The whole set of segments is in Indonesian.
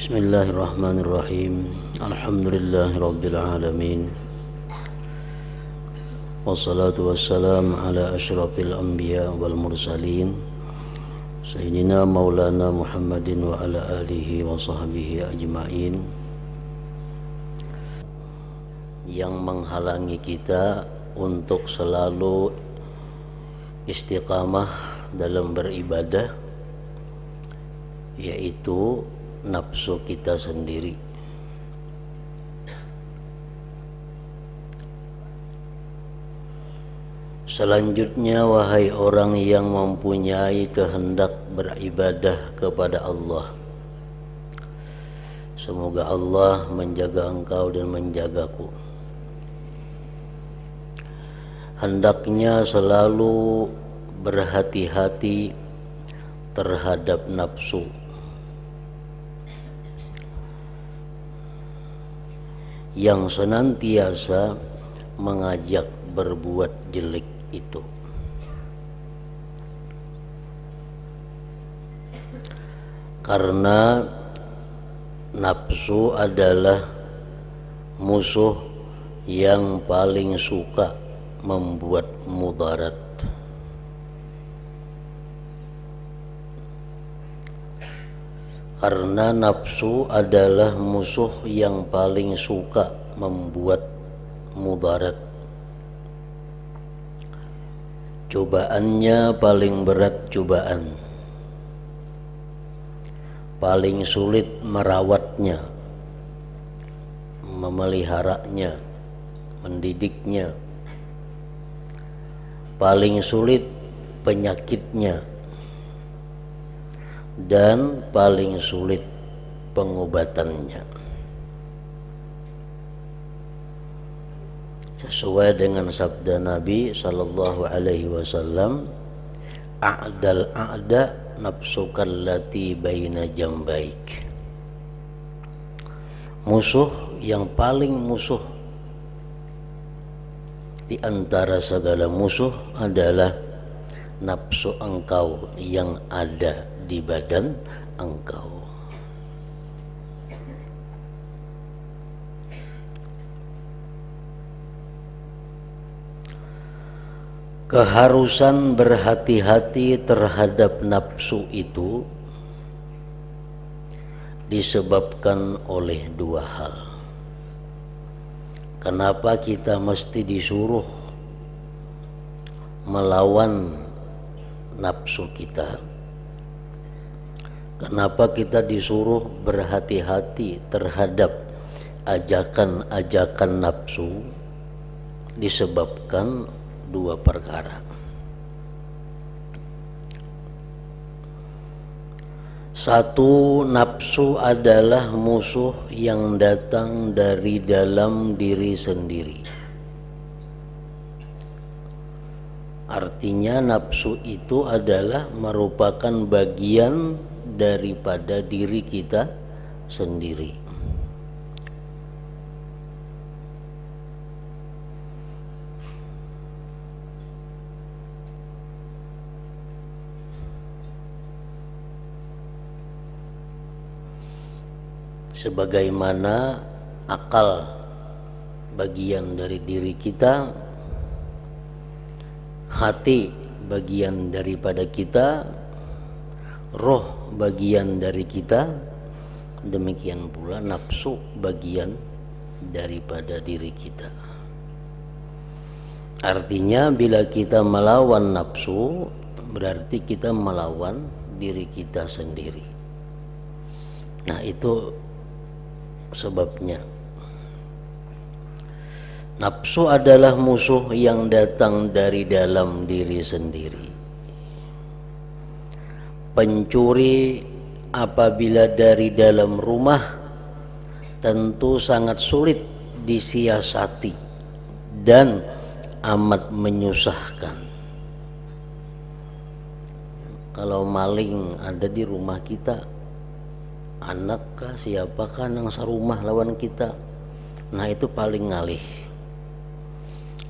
Bismillahirrahmanirrahim. Alhamdulillahirabbil alamin. Wassalatu wassalamu ala asyrafil anbiya wal mursalin Sayyidina Maulana Muhammadin wa ala alihi wa sahbihi ajma'in. Yang menghalangi kita untuk selalu istiqamah dalam beribadah, yaitu nafsu kita sendiri. Selanjutnya, wahai orang yang mempunyai kehendak beribadah kepada Allah, semoga Allah menjaga engkau dan menjagaku. Hendaknya selalu berhati-hati terhadap nafsu yang senantiasa mengajak berbuat jelek itu. Karena nafsu adalah musuh yang paling suka membuat mudarat. Karena nafsu adalah musuh yang paling suka membuat mudarat. Cobaannya paling berat cobaan, paling sulit merawatnya, memeliharanya, mendidiknya, paling sulit penyakitnya, dan paling sulit pengobatannya. Sesuai dengan sabda Nabi sallallahu alaihi wasallam, a'dal a'da nafsukal lati baina jambaik. Musuh yang paling musuh di antara segala musuh adalah nafsu engkau yang ada di badan engkau. Keharusan berhati-hati terhadap nafsu itu disebabkan oleh dua hal. Kenapa kita mesti disuruh melawan nafsu kita? Kenapa kita disuruh berhati-hati terhadap ajakan-ajakan nafsu? Disebabkan dua perkara. Satu, nafsu adalah musuh yang datang dari dalam diri sendiri. Artinya nafsu itu adalah merupakan bagian daripada diri kita sendiri. Sebagaimana akal bagian dari diri kita, hati bagian daripada kita, roh bagian dari kita, demikian pula nafsu bagian daripada diri kita. Artinya bila kita melawan nafsu, berarti kita melawan diri kita sendiri. Nah, itu sebabnya. Nafsu adalah musuh yang datang dari dalam diri sendiri. Pencuri apabila dari dalam rumah tentu sangat sulit disiasati dan amat menyusahkan. Kalau maling ada di rumah kita, anakkah siapakah nang sarumah lawan kita, nah itu paling ngalih.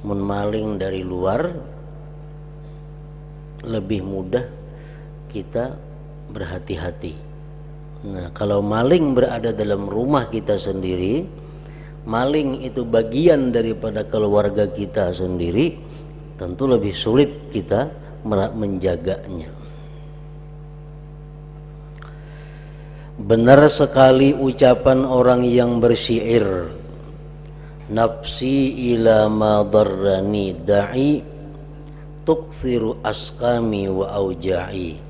Mun maling dari luar lebih mudah kita berhati-hati Nah, kalau maling berada dalam rumah kita sendiri, maling itu bagian daripada keluarga kita sendiri, tentu lebih sulit kita menjaganya. Benar sekali ucapan orang yang bersyair, nafsi ila ma darrani da'i tukthiru asqami wa auja'i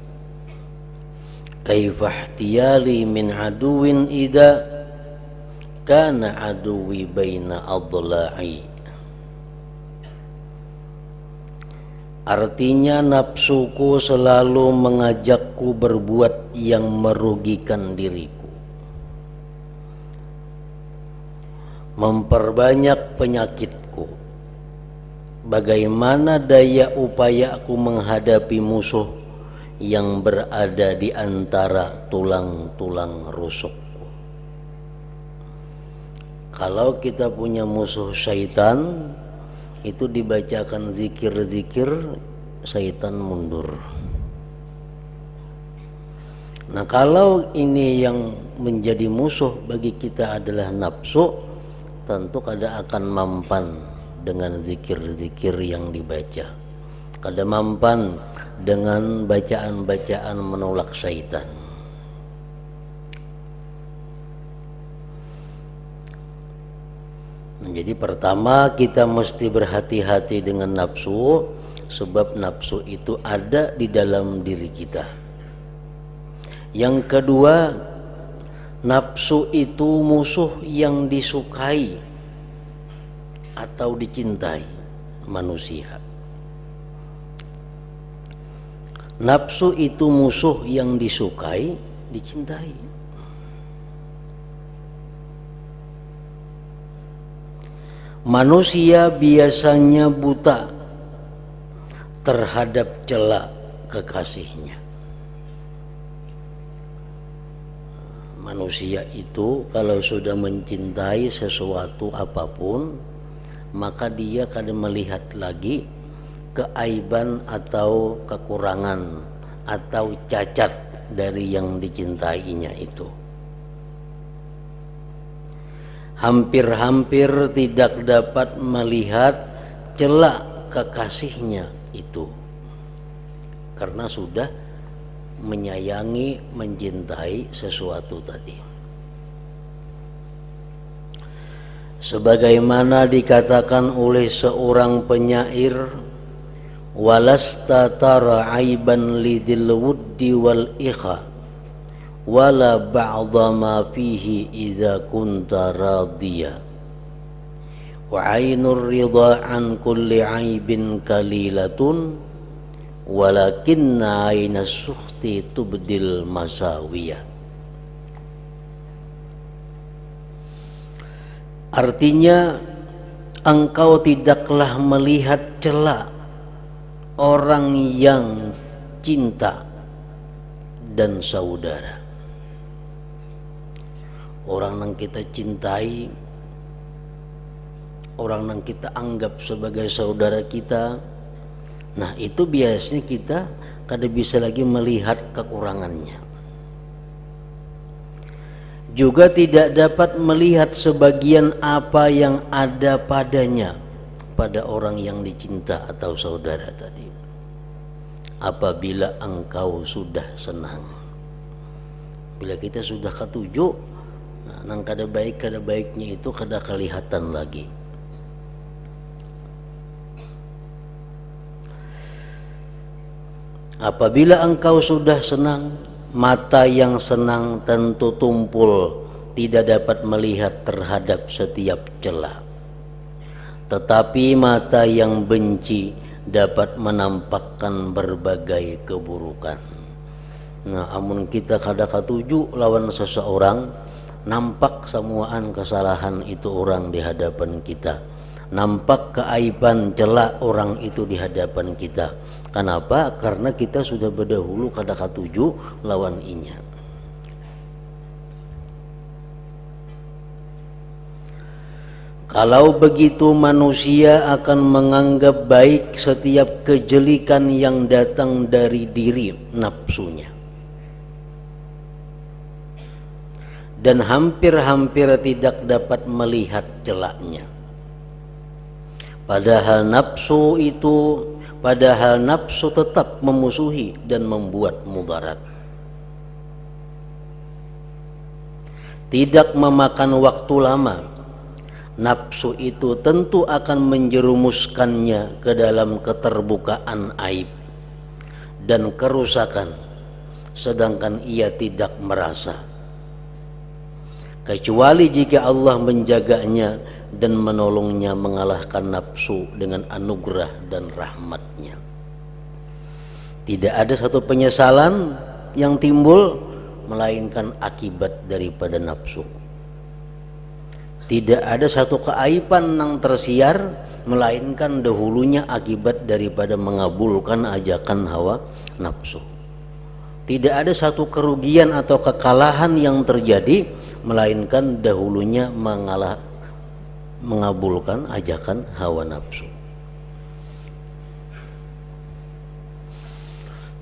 kaifa ihtiyali min aduwin ida kana aduwi baina adla'i. Artinya nafsuku selalu mengajakku berbuat yang merugikan diriku, memperbanyak penyakitku. Bagaimana daya upayaku menghadapi musuh yang berada di antara tulang-tulang rusukku. Kalau kita punya musuh syaitan, itu dibacakan zikir-zikir, syaitan mundur. Nah, kalau ini yang menjadi musuh bagi kita adalah nafsu, tentu kada akan mampan dengan zikir-zikir yang dibaca, kada mampan dengan bacaan-bacaan menolak syaitan. Jadi pertama kita mesti berhati-hati dengan nafsu, sebab nafsu itu ada di dalam diri kita. Yang kedua, nafsu itu musuh yang disukai atau dicintai manusia. Nafsu itu musuh yang disukai, dicintai. Manusia biasanya buta terhadap celah kekasihnya. Manusia itu kalau sudah mencintai sesuatu apapun, maka dia akan melihat lagi keaiban atau kekurangan atau cacat dari yang dicintainya itu. Hampir-hampir tidak dapat melihat celah kekasihnya itu, karena sudah menyayangi, mencintai sesuatu tadi. Sebagaimana dikatakan oleh seorang penyair, walasta tara aiban lidil wuddi wal ikha wala ba'dha ma fihi idza kunta radiya wa 'ainur ridha an kulli 'aibin kalilatun walakinna 'ainas sukhti tubdil masawiya. Artinya, engkau tidaklah melihat celah orang yang cinta dan saudara. Orang yang kita cintai, orang yang kita anggap sebagai saudara kita, nah itu biasanya kita kada bisa lagi melihat kekurangannya. Juga tidak dapat melihat sebagian apa yang ada padanya pada orang yang dicinta atau saudara tadi. Apabila engkau sudah senang, bila kita sudah ketujuh, nah, nang kada baiknya itu kada kelihatan lagi. Apabila engkau sudah senang, mata yang senang tentu tumpul, tidak dapat melihat terhadap setiap celah. Tetapi mata yang benci dapat menampakkan berbagai keburukan. Nah, amun kita kada katuju lawan seseorang, nampak semuaan kesalahan itu orang di hadapan kita, nampak keaiban celah orang itu di hadapan kita. Kenapa? Karena kita sudah berdahulu kada katuju lawan inya. Kalau begitu manusia akan menganggap baik setiap kejelikan yang datang dari diri nafsunya. dan hampir-hampir tidak dapat melihat celaknya. Padahal nafsu tetap memusuhi dan membuat mudarat. Tidak memakan waktu lama, nafsu itu tentu akan menjerumuskannya ke dalam keterbukaan aib dan kerusakan, sedangkan ia tidak merasa, kecuali jika Allah menjaganya dan menolongnya mengalahkan nafsu dengan anugerah dan rahmatnya. Tidak ada satu penyesalan yang timbul melainkan akibat daripada nafsu. Tidak ada satu keaiban yang tersiar melainkan dahulunya akibat daripada mengabulkan ajakan hawa nafsu. Tidak ada satu kerugian atau kekalahan yang terjadi melainkan dahulunya mengabulkan ajakan hawa nafsu.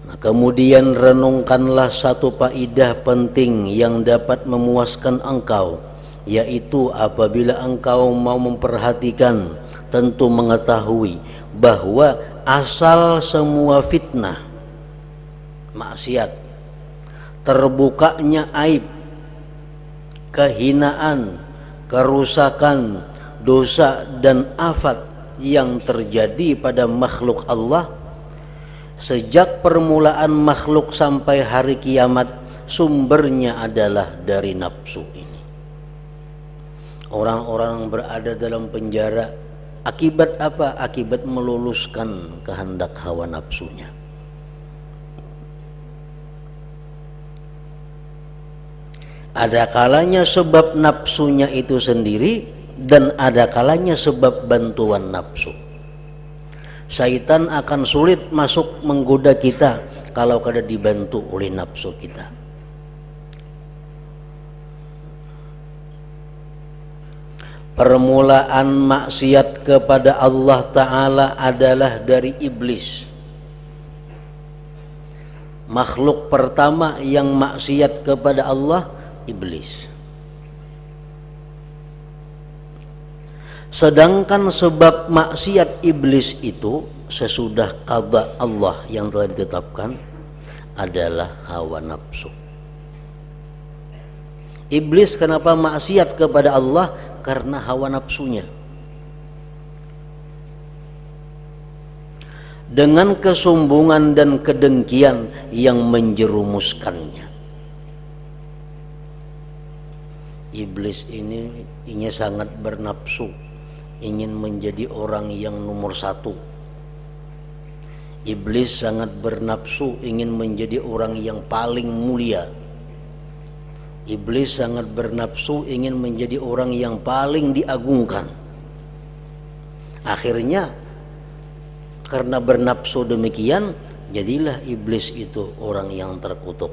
Nah, kemudian renungkanlah satu faedah penting yang dapat memuaskan engkau, yaitu apabila engkau mau memperhatikan, tentu mengetahui bahwa asal semua fitnah, maksiat, terbukanya aib, kehinaan, kerusakan, dosa dan afat yang terjadi pada makhluk Allah sejak permulaan makhluk sampai hari kiamat, sumbernya adalah dari nafsu ini. Orang-orang berada dalam penjara akibat apa? Akibat meluluskan kehendak hawa nafsunya. Ada kalanya sebab nafsunya itu sendiri, dan ada kalanya sebab bantuan nafsu. Syaitan akan sulit masuk menggoda kita kalau kada dibantu oleh nafsu kita. Permulaan maksiat kepada Allah Ta'ala adalah dari iblis. Makhluk pertama yang maksiat kepada Allah, iblis. Sedangkan sebab maksiat iblis itu sesudah qada Allah yang telah ditetapkan adalah hawa nafsu. Iblis kenapa maksiat kepada Allah? Karena hawa nafsunya. Dengan kesombongan dan kedengkian yang menjerumuskannya. Iblis ini sangat bernafsu, ingin menjadi orang yang nomor satu. Iblis sangat bernafsu ingin menjadi orang yang paling mulia. Iblis sangat bernafsu ingin menjadi orang yang paling diagungkan. Akhirnya karena bernafsu demikian, jadilah iblis itu orang yang terkutuk.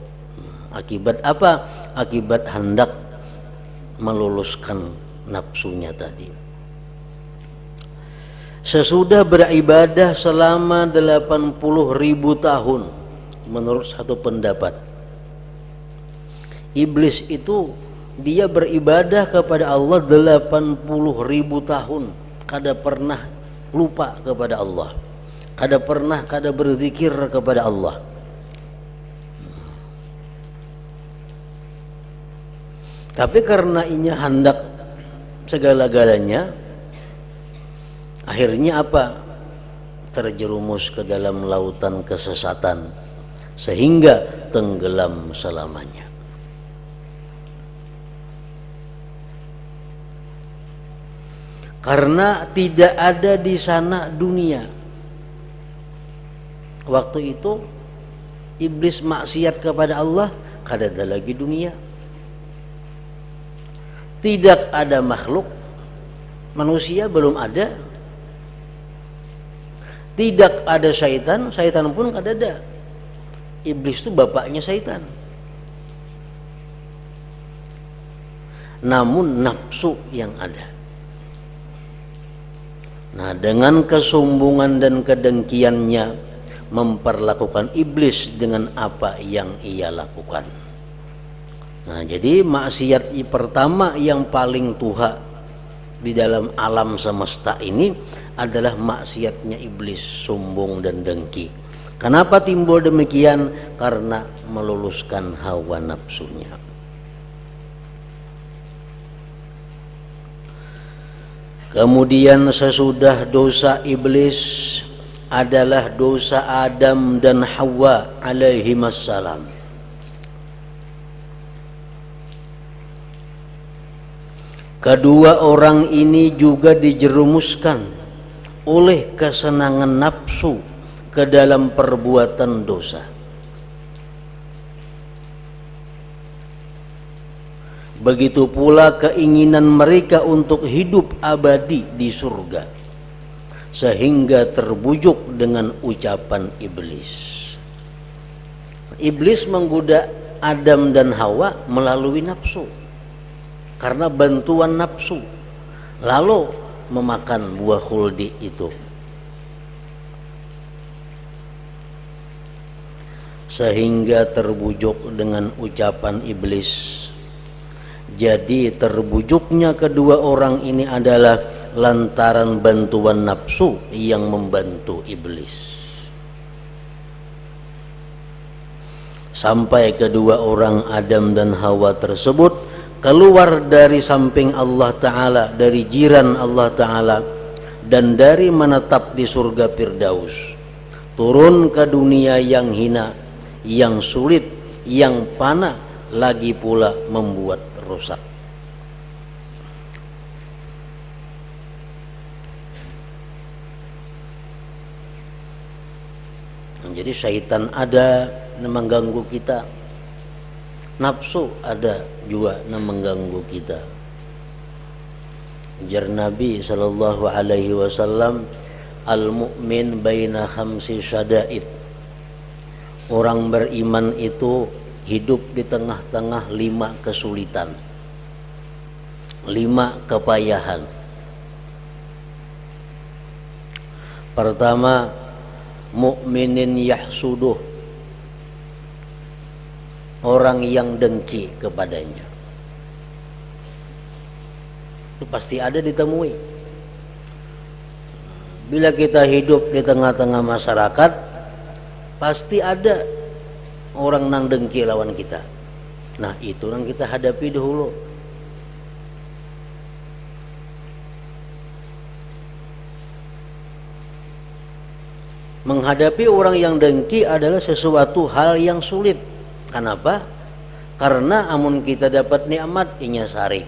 Akibat apa? Akibat hendak meluluskan nafsunya tadi. Sesudah beribadah selama 80.000 tahun, menurut satu pendapat, iblis itu dia beribadah kepada Allah 80.000 tahun, kada pernah lupa kepada Allah, kada berzikir kepada Allah. Tapi karena ini hendak segala-galanya, akhirnya apa? Terjerumus ke dalam lautan kesesatan sehingga tenggelam selamanya. Karena tidak ada di sana dunia. Waktu itu iblis maksiat kepada Allah, kada ada lagi dunia. Tidak ada makhluk, manusia belum ada. Tidak ada syaitan, syaitan pun kada ada. Iblis itu bapaknya syaitan. Namun nafsu yang ada. Nah, dengan kesombongan dan kedengkiannya memperlakukan iblis dengan apa yang ia lakukan. Nah, jadi maksiat pertama yang paling tuha di dalam alam semesta ini adalah maksiatnya iblis, sombong dan dengki. Kenapa timbul demikian? Karena meluluskan hawa nafsunya. Kemudian sesudah dosa iblis adalah dosa Adam dan Hawa alaihimassalam. Kedua orang ini juga dijerumuskan oleh kesenangan nafsu ke dalam perbuatan dosa. Begitu pula keinginan mereka untuk hidup abadi di surga, sehingga terbujuk dengan ucapan iblis. Iblis menggoda Adam dan Hawa melalui nafsu, karena bantuan nafsu, lalu memakan buah khuldi itu. Sehingga terbujuk dengan ucapan iblis. Jadi terbujuknya kedua orang ini adalah lantaran bantuan nafsu yang membantu iblis. Sampai kedua orang Adam dan Hawa tersebut keluar dari samping Allah Ta'ala, dari jiran Allah Ta'ala, dan dari menetap di surga Firdaus, turun ke dunia yang hina, yang sulit, yang panah, lagi pula membuat rusak. Jadi syaitan ada mengganggu kita, nafsu ada juga mengganggu kita. Ujar Nabi sallallahu alaihi wasallam, al-mu'min baina khamsi syada'id. Orang beriman itu hidup di tengah-tengah 5 kesulitan, 5 kepayahan. Pertama, mukminin yahsuduh, orang yang dengki kepadanya. Itu pasti ada ditemui. Bila kita hidup di tengah-tengah masyarakat, pasti ada orang nang dengki lawan kita. Nah, itu yang kita hadapi dahulu. Menghadapi orang yang dengki adalah sesuatu hal yang sulit. Kenapa? Karena amun kita dapat nikmat, inya sari.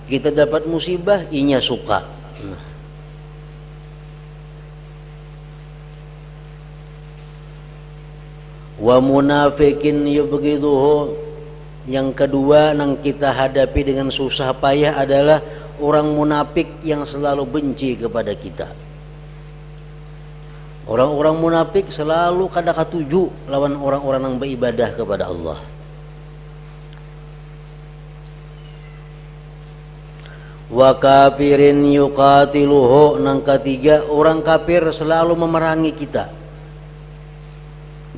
Kita dapat musibah, inya suka. Wa munafikin yubghiduhu. Yang kedua yang kita hadapi dengan susah payah adalah orang munafik yang selalu benci kepada kita. Orang-orang munafik selalu kada katuju lawan orang-orang yang beribadah kepada Allah. Wa kafirin yuqatiluhu. Yang ketiga, orang kafir selalu memerangi kita,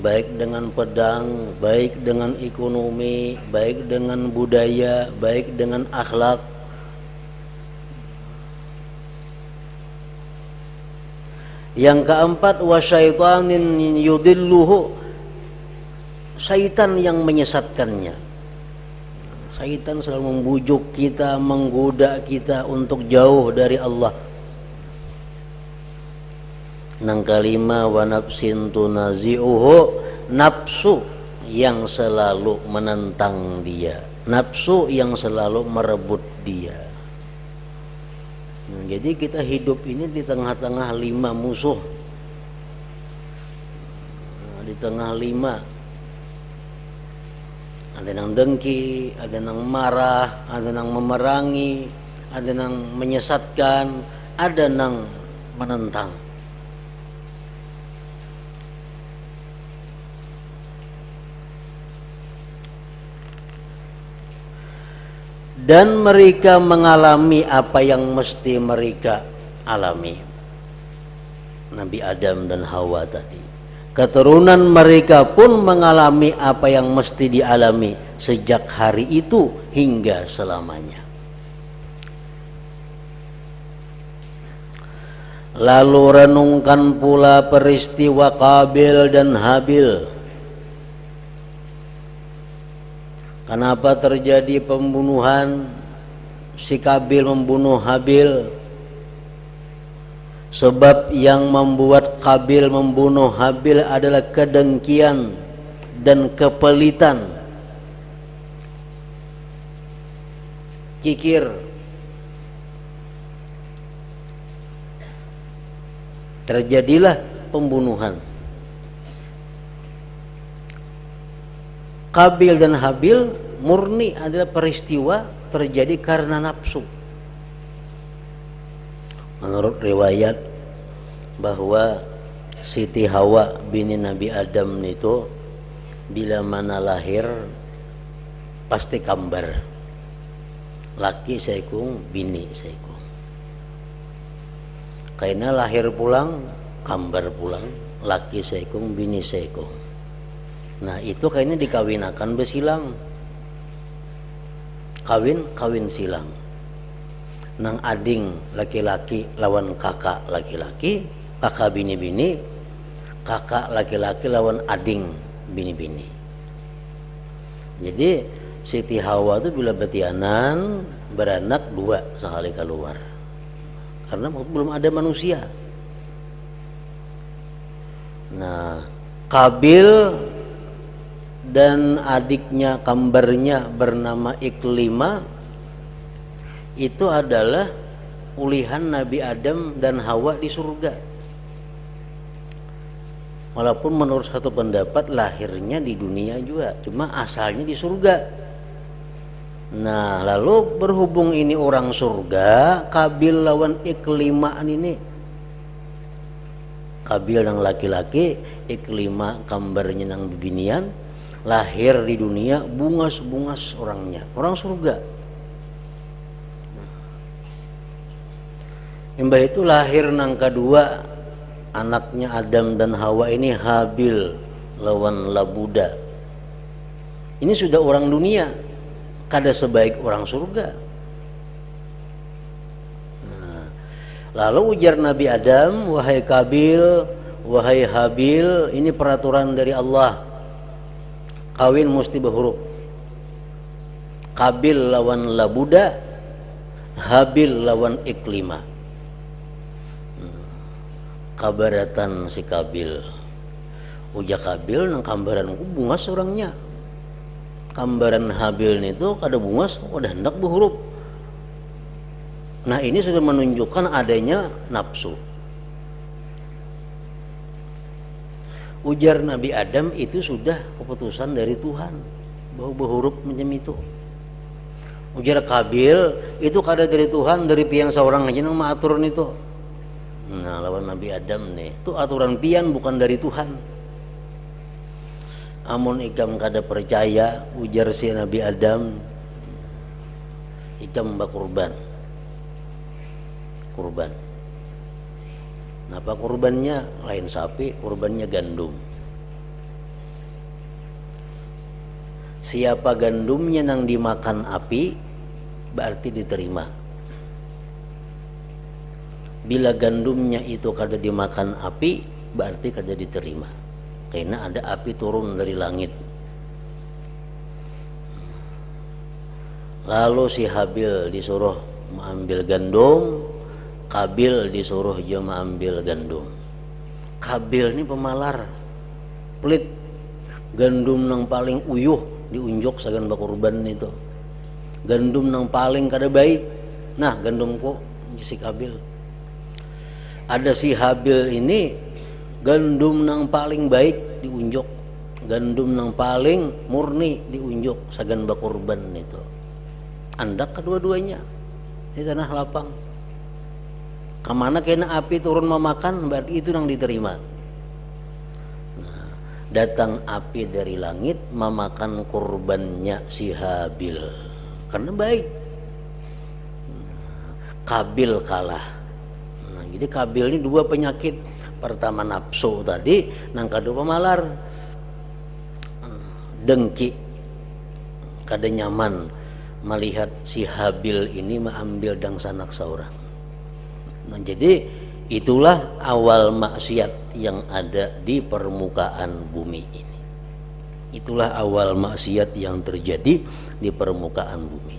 baik dengan pedang, baik dengan ekonomi, baik dengan budaya, baik dengan akhlak. Yang keempat, wa syaitanin yudilluhu. Syaitan yang menyesatkannya. Syaitan selalu membujuk kita, menggoda kita untuk jauh dari Allah. Yang kelima, wa nafsin tunazi'uhu. Nafsu yang selalu menentang dia, nafsu yang selalu merebut dia. Nah, jadi kita hidup ini di tengah-tengah 5 musuh. Nah, di tengah 5. Ada yang dengki, ada yang marah, ada yang memerangi, ada yang menyesatkan, ada yang menentang. Dan mereka mengalami apa yang mesti mereka alami. Nabi Adam dan Hawa tadi, keturunan mereka pun mengalami apa yang mesti dialami sejak hari itu hingga selamanya. Lalu renungkan pula peristiwa Qabil dan Habil. Kenapa terjadi pembunuhan? Si Qabil membunuh Habil. Sebab yang membuat Qabil membunuh Habil adalah kedengkian dan kepelitan. Kikir. Terjadilah pembunuhan. Qabil dan Habil murni adalah peristiwa terjadi karena nafsu. Menurut riwayat bahwa Siti Hawa bini Nabi Adam itu bila mana lahir pasti kambar. Laki saikung, bini saikung. Karena lahir pulang, kambar pulang, laki saikung, bini saikung. Nah itu kayaknya dikawinakan besilang. Kawin silang. Nang ading laki-laki lawan kakak laki-laki, kakak bini-bini, kakak laki-laki lawan ading bini-bini. Jadi Siti Hawa itu bila betianan beranak dua sekali keluar. Karena waktu belum ada manusia. Nah, Qabil dan adiknya kambarnya bernama Iklima itu adalah ulihan Nabi Adam dan Hawa di surga. Walaupun menurut satu pendapat lahirnya di dunia juga, cuma asalnya di surga. Nah, lalu berhubung ini orang surga, Qabil lawan Iklimaan ini. Qabil yang laki-laki, Iklima kambarnya nang bibinian, lahir di dunia bungas-bungas orangnya, orang surga. Mbah itu lahir nang kedua, anaknya Adam dan Hawa ini Habil lawan Labuda. Ini sudah orang dunia. Kada sebaik orang surga. Nah, lalu ujar Nabi Adam, wahai Qabil, wahai Habil, ini peraturan dari Allah. Kawin mesti berhuruf. Qabil lawan Labuda, Habil lawan Iklima. Kabaratan si Qabil. Ujar Qabil nang kambaranku bungas orangnya. Kambaran Habil itu kada bungas, udah hendak berhuruf. Nah ini sudah menunjukkan adanya nafsu. Ujar Nabi Adam itu sudah keputusan dari Tuhan bahwa berhuruf macam itu. Ujar Qabil itu kada dari Tuhan, dari pian seorang aja nang maaturun itu. Nah lawan Nabi Adam nih, itu aturan pian bukan dari Tuhan. Amun ikam kada percaya, ujar si Nabi Adam, ikam bakurban. Kurban. Napa kurbannya? Lain sapi, kurbannya gandum. Siapa gandumnya nang dimakan api, berarti diterima. Bila gandumnya itu kada dimakan api, berarti kada diterima. Karena ada api turun dari langit. Lalu si Habil disuruh mengambil gandum, Qabil disuruh dia mengambil gandum. Qabil ini pemalar, pelit. Gandum nang paling uyuh diunjuk sagan bakurban itu. Gandum nang paling kada baik. Nah, gandumku si Qabil. Ada si Habil ini gandum nang paling baik diunjuk, gandum nang paling murni diunjuk sagan bakurban itu. Andak kedua-duanya di tanah lapang. Kemana kena api turun memakan, berarti itu yang diterima. Nah, datang api dari langit memakan kurbannya si Habil karena baik. Qabil kalah. Nah, jadi Qabil ini dua penyakit. Pertama nafsu tadi, nang kedua pemalar, dengki. kada nyaman melihat si Habil ini mengambil dang sanak saurang. Nah, jadi itulah awal maksiat yang ada di permukaan bumi ini. Itulah awal maksiat yang terjadi di permukaan bumi.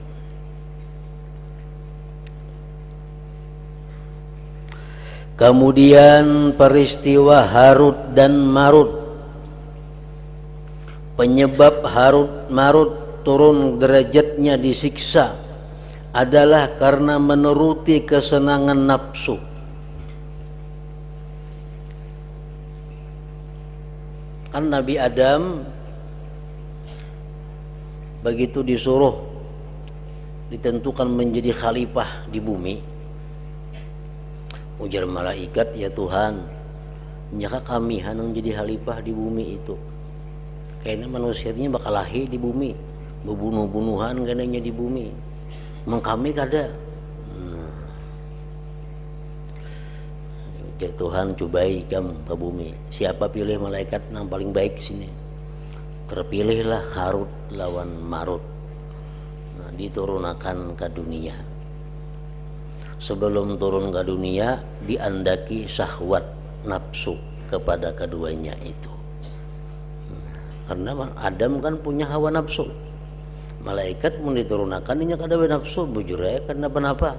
Kemudian peristiwa Harut dan Marut. Penyebab Harut Marut turun derajatnya disiksa adalah karena menuruti kesenangan nafsu. Kan Nabi Adam begitu disuruh ditentukan menjadi khalifah di bumi, ujar malaikat, ya Tuhan, nyaka kami hanang jadi khalifah di bumi itu. Kayaknya manusianya bakal lahir di bumi, berbunuh-bunuhan kayaknya di bumi. Emang kami kada. Ujar Tuhan, cobai kamu ke bumi. Siapa pilih malaikat yang paling baik sini? Terpilihlah Harut lawan Marut. Nah, diturunkan ke dunia. Sebelum turun ke dunia, diandaki syahwat nafsu kepada keduanya itu. Karena Adam kan punya hawa nafsu. Malaikat mau diturunkan ini kada nafsu, bujur ya, karena kenapa?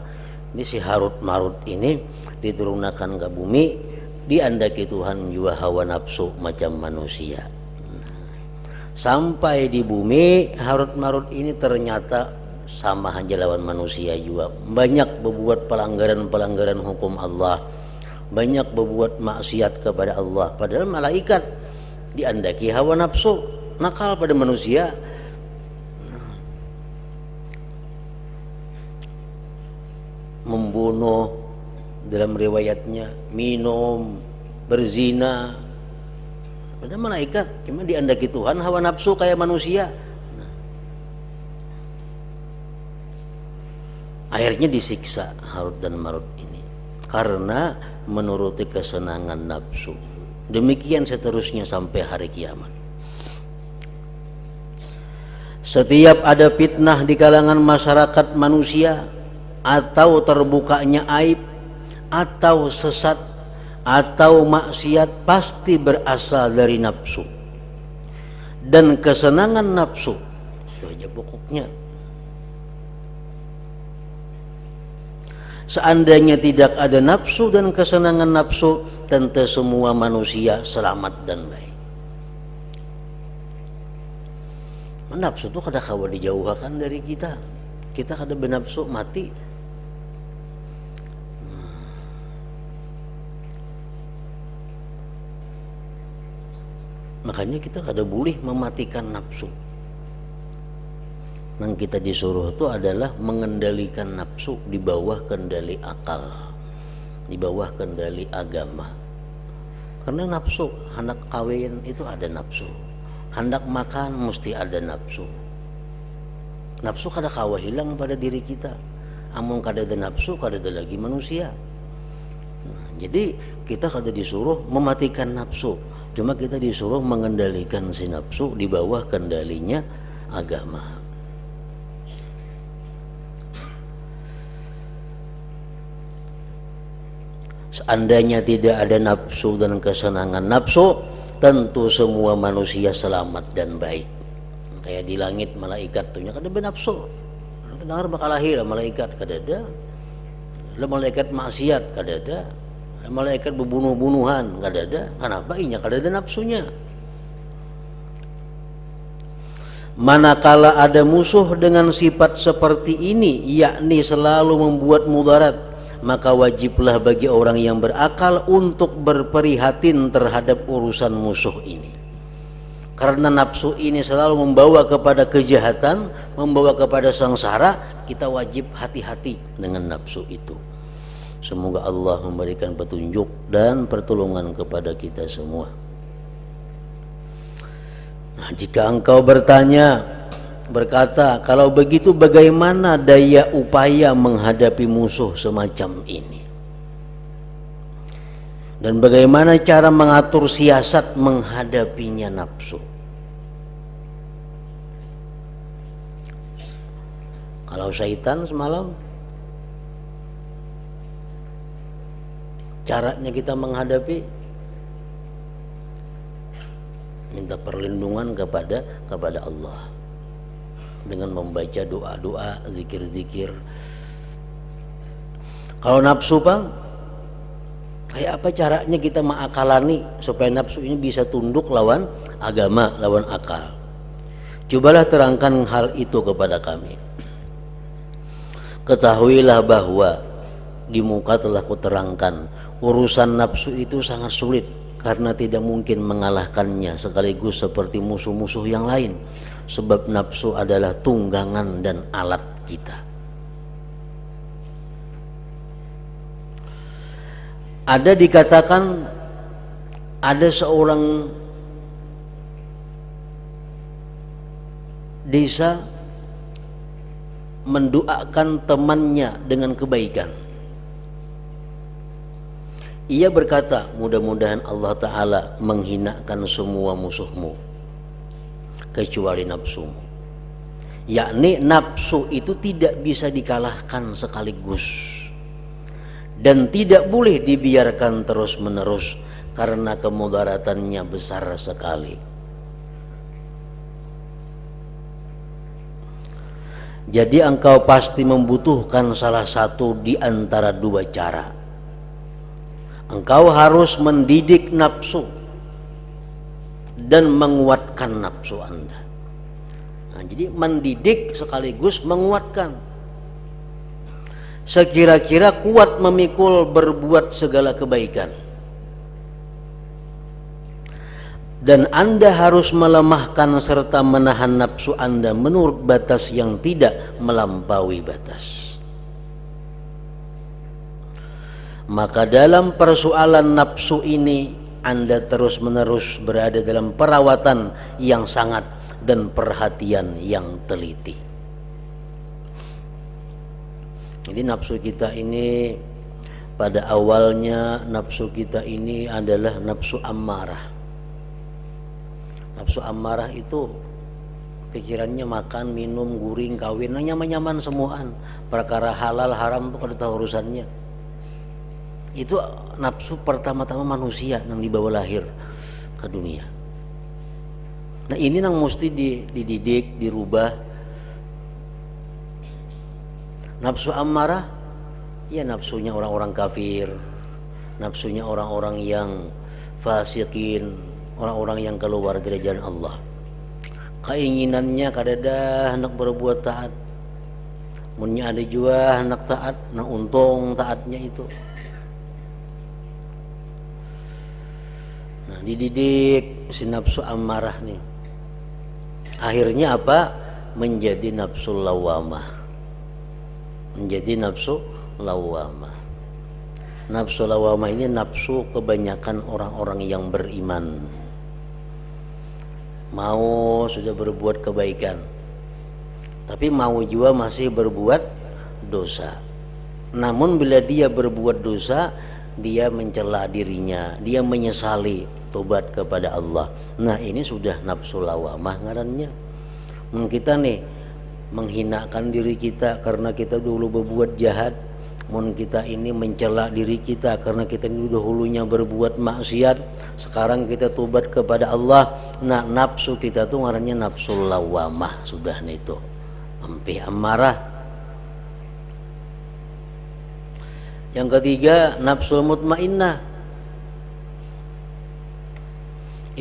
Ini si Harut Marut ini diturunkan ke bumi, diandaki Tuhan juga hawa nafsu macam manusia. Sampai di bumi, Harut Marut ini ternyata sama aja lawan manusia juga. Banyak berbuat pelanggaran-pelanggaran hukum Allah, banyak berbuat maksiat kepada Allah. Padahal malaikat diandaki hawa nafsu, nakal pada manusia. Membunuh, dalam riwayatnya minum, berzina. Padahal malaikat cuma diandaki Tuhan hawa nafsu kayak manusia. Akhirnya disiksa Harut dan Marut ini karena menuruti kesenangan nafsu. Demikian seterusnya sampai hari kiamat. Setiap ada fitnah di kalangan masyarakat manusia, atau terbukanya aib, atau sesat, atau maksiat, pasti berasal dari nafsu. Dan kesenangan nafsu itu aja pokoknya. Seandainya tidak ada nafsu dan kesenangan nafsu, tentu semua manusia selamat dan baik. Nafsu itu kada kawa dijauhkan dari kita. Kita kada bernafsu mati. Makanya kita kada boleh mematikan nafsu. Yang kita disuruh itu adalah mengendalikan nafsu di bawah kendali akal, di bawah kendali agama. Karena nafsu, hendak kawin itu ada nafsu, hendak makan mesti ada nafsu. Nafsu kada kawa hilang pada diri kita. Amun kada ada nafsu, kada ada lagi manusia. Nah, jadi kita kada disuruh mematikan nafsu, cuma kita disuruh mengendalikan si nafsu di bawah kendalinya agama. Seandainya tidak ada nafsu dan kesenangan nafsu, tentu semua manusia selamat dan baik. Kayak di langit malaikat tuhnya kada bernafsu. Dengar bakal lahir malaikat kada ada. Malaikat maksiat kada ada. Malaikat berbunuh-bunuhan kada ada. Kenapa? Inya kada ada nafsunya. Manakala ada musuh dengan sifat seperti ini, yakni selalu membuat mudarat, maka wajiblah bagi orang yang berakal untuk berprihatin terhadap urusan musuh ini. Karena nafsu ini selalu membawa kepada kejahatan, membawa kepada sengsara, kita wajib hati-hati dengan nafsu itu. Semoga Allah memberikan petunjuk dan pertolongan kepada kita semua. Nah, jika engkau berkata, kalau begitu bagaimana daya upaya menghadapi musuh semacam ini? Dan bagaimana cara mengatur siasat menghadapinya nafsu? Kalau syaitan semalam, caranya kita menghadapi, minta perlindungan kepada Allah dengan membaca doa-doa, zikir-zikir. Kalau nafsu, Bang, kayak apa caranya kita mengakalani supaya nafsu ini bisa tunduk lawan agama, lawan akal? Cobalah terangkan hal itu kepada kami. Ketahuilah bahwa di muka telah kuterangkan, urusan nafsu itu sangat sulit karena tidak mungkin mengalahkannya sekaligus seperti musuh-musuh yang lain, sebab nafsu adalah tunggangan dan alat kita. Ada dikatakan ada seorang desa mendoakan temannya dengan kebaikan. Ia berkata, mudah-mudahan Allah Ta'ala menghinakan semua musuhmu kecuali nafsumu. Yakni nafsu itu tidak bisa dikalahkan sekaligus dan tidak boleh dibiarkan terus-menerus karena kemudaratannya besar sekali. Jadi engkau pasti membutuhkan salah satu di antara dua cara. Engkau harus mendidik nafsu dan menguatkan nafsu Anda. Nah, jadi mendidik sekaligus menguatkan. Sekira-kira kuat memikul berbuat segala kebaikan. Dan Anda harus melemahkan serta menahan nafsu Anda menurut batas yang tidak melampaui batas. Maka dalam persoalan nafsu ini Anda terus-menerus berada dalam perawatan yang sangat dan perhatian yang teliti. Jadi nafsu kita ini pada awalnya nafsu kita ini adalah nafsu ammarah. Nafsu ammarah itu pikirannya makan, minum, guring, kawin, nyaman-nyaman semuaan. Perkara halal haram itu kada tahu urusannya. Itu nafsu pertama-tama manusia yang dibawa lahir ke dunia. Nah ini yang mesti dididik, dirubah. Nafsu ammarah, ya nafsunya orang-orang kafir, nafsunya orang-orang yang fasikin, orang-orang yang keluar dari jalan Allah. Keinginannya kadada hendak berbuat taat, munnya ada juga hendak taat, nah untung taatnya itu. Nah dididik si nafsu ammarah nih, akhirnya apa? Menjadi nafsu lawamah. Menjadi nafsu lawamah. Nafsu lawamah ini nafsu kebanyakan orang-orang yang beriman. Mau sudah berbuat kebaikan, tapi mau juga masih berbuat dosa. Namun bila dia berbuat dosa, dia mencela dirinya, dia menyesali, tobat kepada Allah. Nah ini sudah nafsu lawamah ngarannya. Kita nih menghinakan diri kita karena kita dulu berbuat jahat. Kita ini mencela diri kita karena kita ini dahulunya berbuat maksiat, sekarang kita tobat kepada Allah. Nah nafsu kita tuh ngarannya nafsu lawamah sudah nih itu, ampih amarah. Yang ketiga nafsu mutmainnah.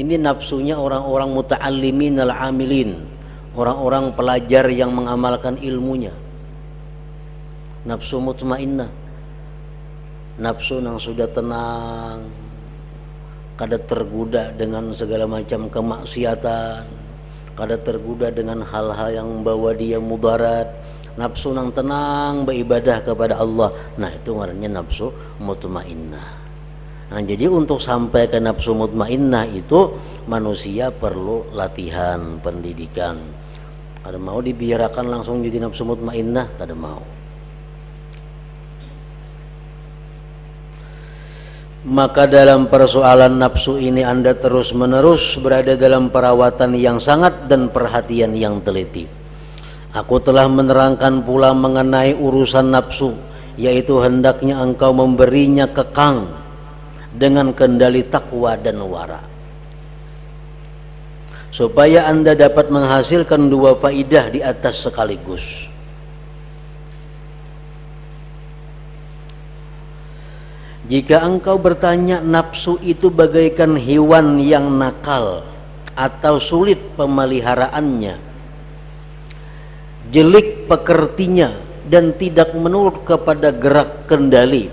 Ini nafsunya orang-orang muta'allimin al-amilin, orang-orang pelajar yang mengamalkan ilmunya. Nafsu mutmainnah, nafsu yang sudah tenang, kada tergoda dengan segala macam kemaksiatan, kada tergoda dengan hal-hal yang membawa dia mudarat. Nafsu yang tenang beribadah kepada Allah. Nah itu namanya nafsu mutmainnah. Nah jadi untuk sampai ke nafsu mutmainnah itu manusia perlu latihan, pendidikan. Kada mau dibiarkan langsung jadi nafsu mutmainnah, kada mau. Maka dalam persoalan nafsu ini Anda terus-menerus berada dalam perawatan yang sangat dan perhatian yang teliti. Aku telah menerangkan pula mengenai urusan nafsu, yaitu hendaknya engkau memberinya kekang dengan kendali takwa dan wara, supaya Anda dapat menghasilkan dua faidah di atas sekaligus. Jika engkau bertanya nafsu itu bagaikan hewan yang nakal atau sulit pemeliharaannya, jelik pekertinya dan tidak menurut kepada gerak kendali,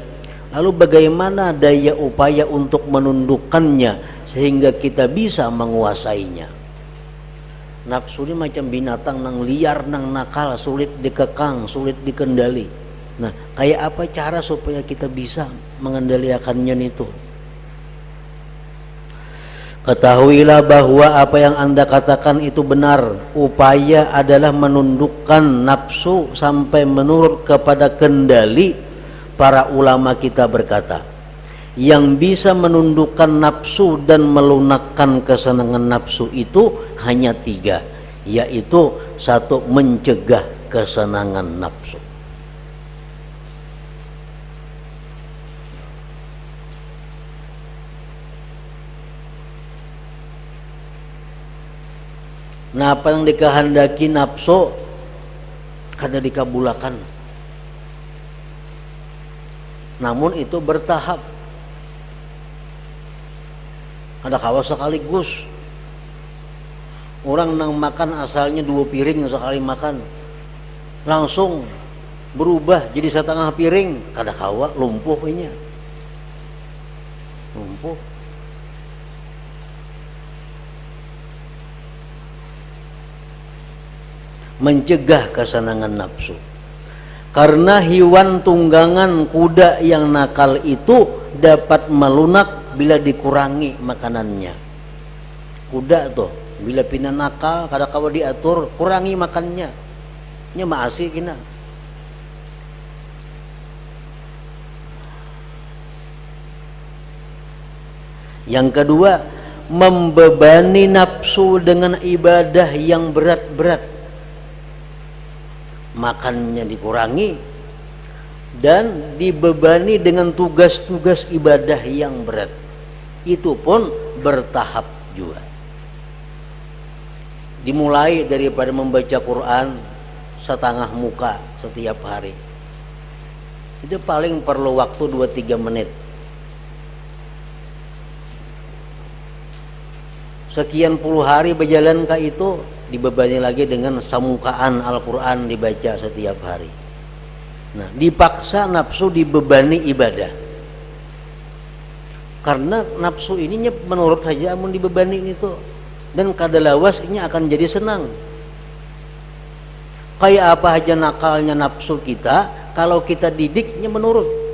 lalu bagaimana daya upaya untuk menundukkannya sehingga kita bisa menguasainya? Nafsu ini macam binatang nang liar, nang nakal, sulit dikekang, sulit dikendali. Nah, kayak apa cara supaya kita bisa mengendalikannya itu? Ketahuilah bahwa apa yang Anda katakan itu benar. Upaya adalah menundukkan nafsu sampai menurut kepada kendali. Para ulama kita berkata, yang bisa menundukkan nafsu dan melunakkan kesenangan nafsu itu hanya tiga, yaitu satu, mencegah kesenangan nafsu. Nah, apa yang dikehendaki nafsu kada dikabulakan. Namun itu bertahap. Ada kawas sekaligus. Orang nang makan asalnya 2 piring sekali makan, langsung berubah jadi setengah piring. Kada kawa lumpuh ini. Lumpuh. Mencegah kesenangan nafsu, karena hewan tunggangan kuda yang nakal itu dapat melunak bila dikurangi makanannya. Kuda tuh bila pina nakal kada kawa diatur, kurangi makannya, nya maasi kina. Yang kedua, membebani nafsu dengan ibadah yang berat-berat. Makannya dikurangi dan dibebani dengan tugas-tugas ibadah yang berat. Itu pun bertahap juga. Dimulai daripada membaca Quran setengah muka setiap hari. Itu paling perlu waktu 2-3 menit. Sekian puluh hari berjalan ke itu, dibebani lagi dengan samukaan Al-Quran dibaca setiap hari. Nah, dipaksa nafsu dibebani ibadah. Karena nafsu ini menurut saja amun dibebani itu, dan kadalawas ini akan jadi senang. Kayak apa aja nakalnya nafsu kita, kalau kita didiknya menurut.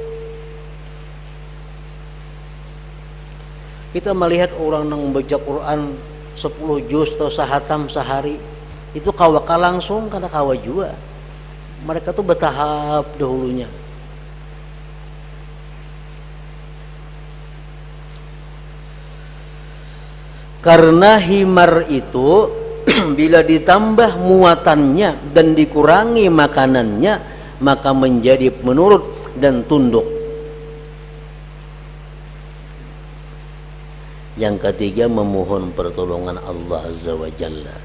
Kita melihat orang yang membaca Quran 10 juz atau sahatam sehari, itu kawaka langsung kada kawa juga. Mereka tuh bertahap dahulunya. Karena himar itu bila ditambah muatannya dan dikurangi makanannya, maka menjadi menurut dan tunduk. Yang ketiga, memohon pertolongan Allah Azza wa Jalla.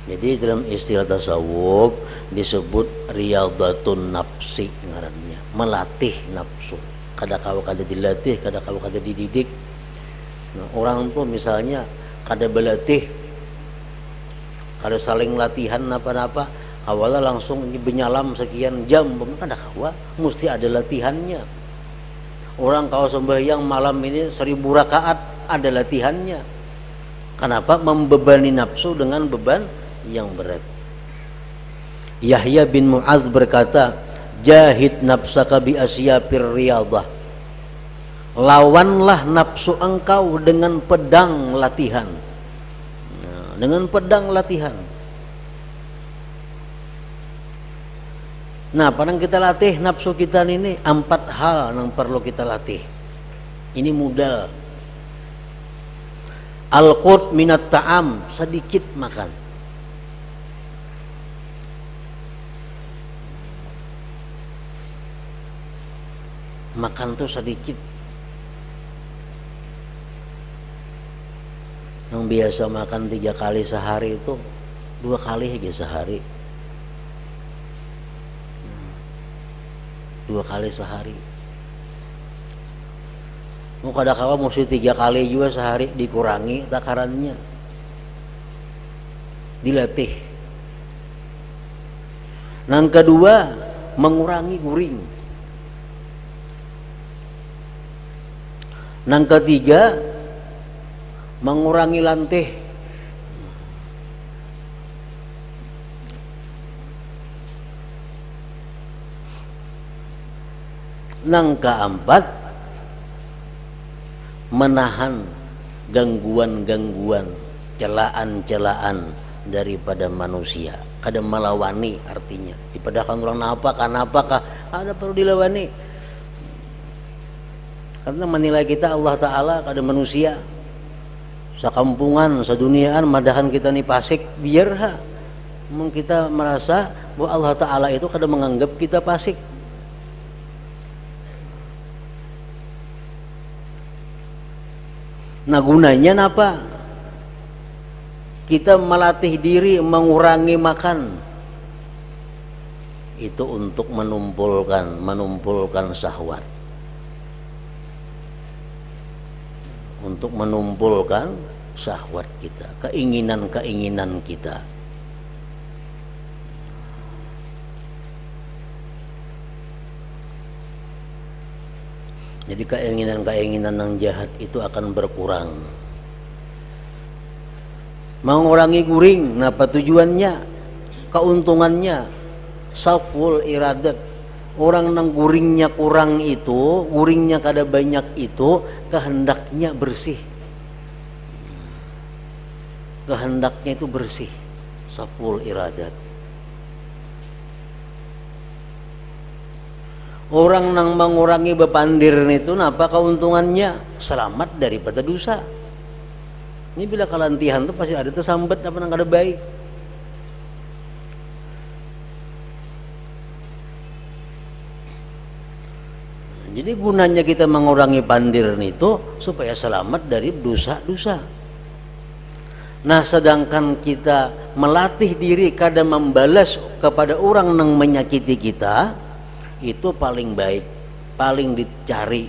Jadi dalam istilah tasawuf disebut riyadhatun nafsi ngarannya, melatih nafsu. Kada-kada kada dilatih, kada-kada kada dididik. Nah, orang tuh misalnya kada berlatih, kada saling latihan apa-apa, awalnya langsung benyalam sekian jam, kada kawa, mesti ada latihannya. Orang kalau sembahyang malam ini 1000 rakaat, ada latihannya. Kenapa? Membebani nafsu dengan beban yang berat. Yahya bin Mu'adz berkata, jahid nafsaka bi asyafir riyadah. Lawanlah nafsu engkau dengan pedang latihan. Nah, dengan pedang latihan. Nah, padang kita latih nafsu kita ini 4 hal yang perlu kita latih. Ini modal. Al-qut minat ta'am, sedikit makan. makan tuh sedikit. Yang biasa makan 3 kali sehari itu 2 kali aja sehari. 2 kali sehari. Mau kadang-kadang mesti 3 kali juga sehari, dikurangi takarannya. Dilatih. Yang kedua, mengurangi guring. Yang ketiga, mengurangi lantih. Yang keempat, menahan gangguan-gangguan, celaan-celaan daripada manusia. Kada melawani artinya. Dipadakan orang napakah ada perlu dilawani. Karena menilai kita Allah Ta'ala kada manusia. Sakampungan, saduniaan madahan kita nih pasik biar kita merasa bahwa Allah Ta'ala itu kada menganggap kita pasik. Nah gunanya apa? Kita melatih diri mengurangi makan. Itu untuk menumpulkan syahwat. Untuk menumpulkan syahwat kita, keinginan-keinginan kita. Jadi keinginan-keinginan yang jahat itu akan berkurang. Mengurangi guring, apa tujuannya? Keuntungannya saful iradat. Orang nang guringnya kurang itu, guringnya kada banyak itu, kehendaknya bersih. Kehendaknya itu bersih. Saful iradat. Orang nang mengurangi bepandir itu, apa keuntungannya? Selamat daripada dosa. Ini bila kalantihan tuh pasti ada tersambat apa nang kada baik. Jadi gunanya kita mengurangi pandir itu supaya selamat dari dosa-dosa. Nah, sedangkan kita melatih diri kada membalas kepada orang yang menyakiti kita, itu paling baik, paling dicari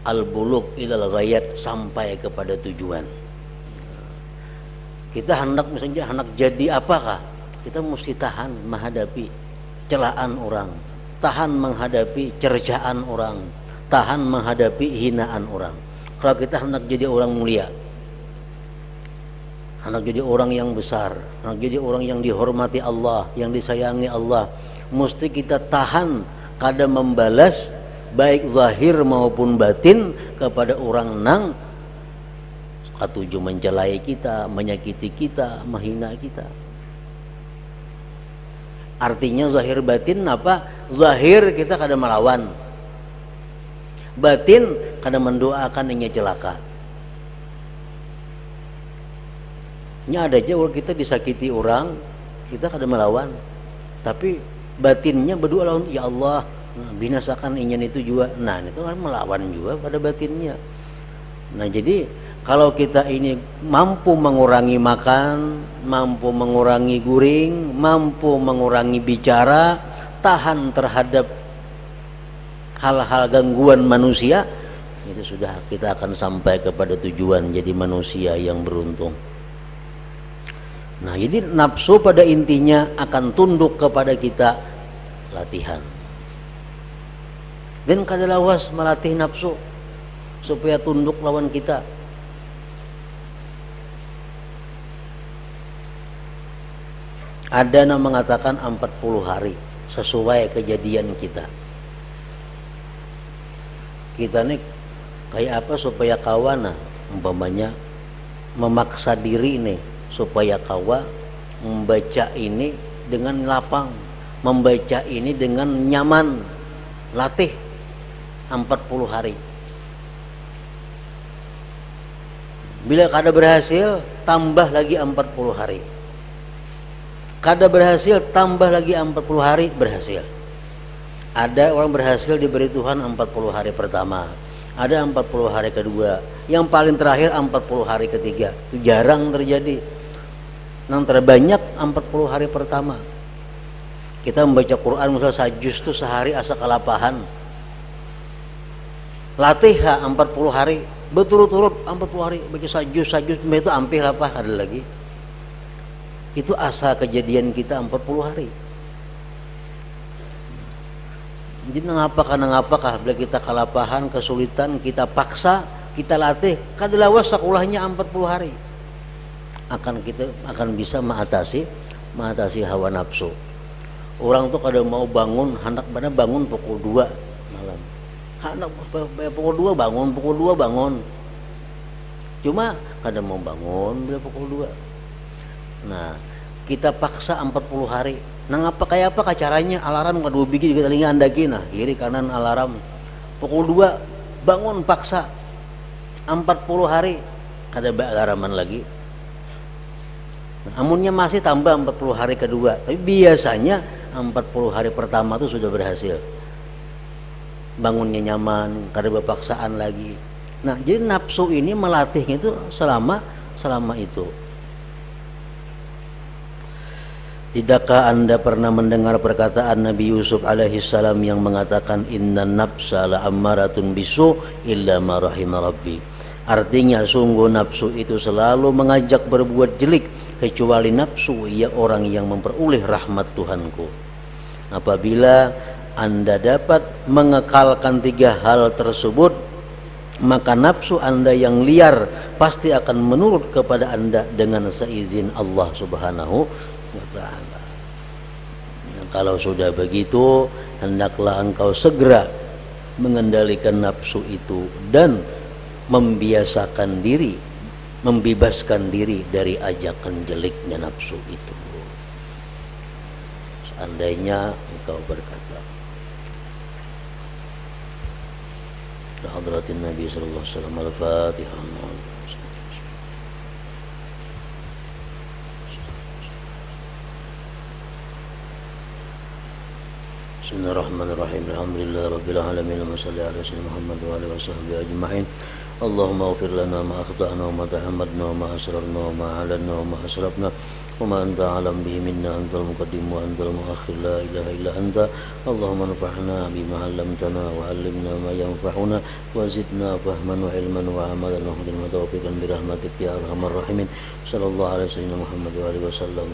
al-bulugh ilal ghayat, sampai kepada tujuan. Kita hendak misalnya hendak jadi apakah? Kita mesti tahan menghadapi celaan orang, tahan menghadapi cercaan orang, tahan menghadapi hinaan orang. Kalau kita hendak jadi orang mulia, hendak jadi orang yang besar, hendak jadi orang yang dihormati Allah, yang disayangi Allah, mesti kita tahan kada membalas baik zahir maupun batin kepada orang nang katuju mencelai kita, menyakiti kita, menghina kita. Artinya zahir batin apa? Zahir kita kada melawan, batin kada mendoakan inya celaka. Nya ada aja kalau kita disakiti orang, kita kada melawan, tapi batinnya berdoa lawan, ya Allah binasakan inya itu juga. Nah itu kan melawan juga pada batinnya. Nah jadi kalau kita ini mampu mengurangi makan, mampu mengurangi guring, mampu mengurangi bicara, tahan terhadap hal-hal gangguan manusia, itu sudah kita akan sampai kepada tujuan, jadi manusia yang beruntung. Nah, jadi nafsu pada intinya akan tunduk kepada kita latihan. Dan kada lawas melatih nafsu supaya tunduk lawan kita. Ada yang mengatakan 40 hari sesuai kejadian kita. Kita nih kayak apa supaya kawan, umpamanya memaksa diri nih supaya kawa membaca ini dengan lapang, membaca ini dengan nyaman. Latih 40 hari. Bila kada berhasil, tambah lagi 40 hari. Kada berhasil, tambah lagi 40 hari, berhasil. Ada orang berhasil diberi Tuhan 40 hari pertama, ada 40 hari kedua, yang paling terakhir 40 hari ketiga. Itu jarang terjadi. Yang terbanyak 40 hari pertama. Kita membaca Quran misal sajus itu sehari asa kalapahan. Latiha 40 hari berturut-turut 40 hari baca sajus itu hampir apa ada lagi. Itu asa kejadian kita 40 hari. Jadi ngapakah bila kita kalapahan, kesulitan, kita paksa, kita latih, kadilawas sekolahnya 40 hari. Kita akan bisa mengatasi hawa nafsu. Orang tuh kadang mau bangun, hendak bangun pukul 2 malam. Hendak pukul 2 bangun. Cuma kadang mau bangun bila pukul 2. Nah, kita paksa 40 hari. Nah, kayak apa caranya? Alarm ke 2 biji juga telinga andaki, nah kiri kanan alarm. Pukul 2 bangun paksa. 40 hari kada alarman lagi. Nah, amunnya masih tambah 40 hari kedua. Tapi biasanya 40 hari pertama itu sudah berhasil. Bangunnya nyaman, kada berpaksaan lagi. Nah, jadi nafsu ini melatihnya itu selama itu. Tidakkah Anda pernah mendengar perkataan Nabi Yusuf alaihissalam yang mengatakan inna nafsa la ammaratun bisu illa ma rahima rabbi. Artinya sungguh nafsu itu selalu mengajak berbuat jelek kecuali nafsu ia orang yang memperoleh rahmat Tuhanku. Apabila Anda dapat mengekalkan 3 hal tersebut, maka nafsu Anda yang liar pasti akan menurut kepada Anda dengan seizin Allah Subhanahu wa ta'ala. Nah, kalau sudah begitu, hendaklah engkau segera mengendalikan nafsu itu dan membebaskan diri dari ajakan jeleknya nafsu itu. Seandainya engkau berkata, Hadratin Nabi sallallahu alaihi wasallam, Al-Fatihah. Bismillahirrahmanirrahim. Alhamdulillah rabbil alamin. Wa sallallahu ala sayyidina Muhammad wa alihi washabbihi ajma'in. Allahumma ighfir lana ma akhtana wa ma tahammadna wa ma asrarna wa ma a'lanna wa ma asrafna wa ma anta a'lam bihi minna, antal muqaddim wa antal muakhir, la ilaha illa anta. Allahumma anfa'na bima 'allamtana wa 'allimna ma yanfa'una wa zidna fahman wa ilman wa 'amalan wa hidayatan wa tawfiqan bi rahmatika ya arhamar rahimin. Sallallahu alaihi wasallam Muhammad wa alihi wasallam.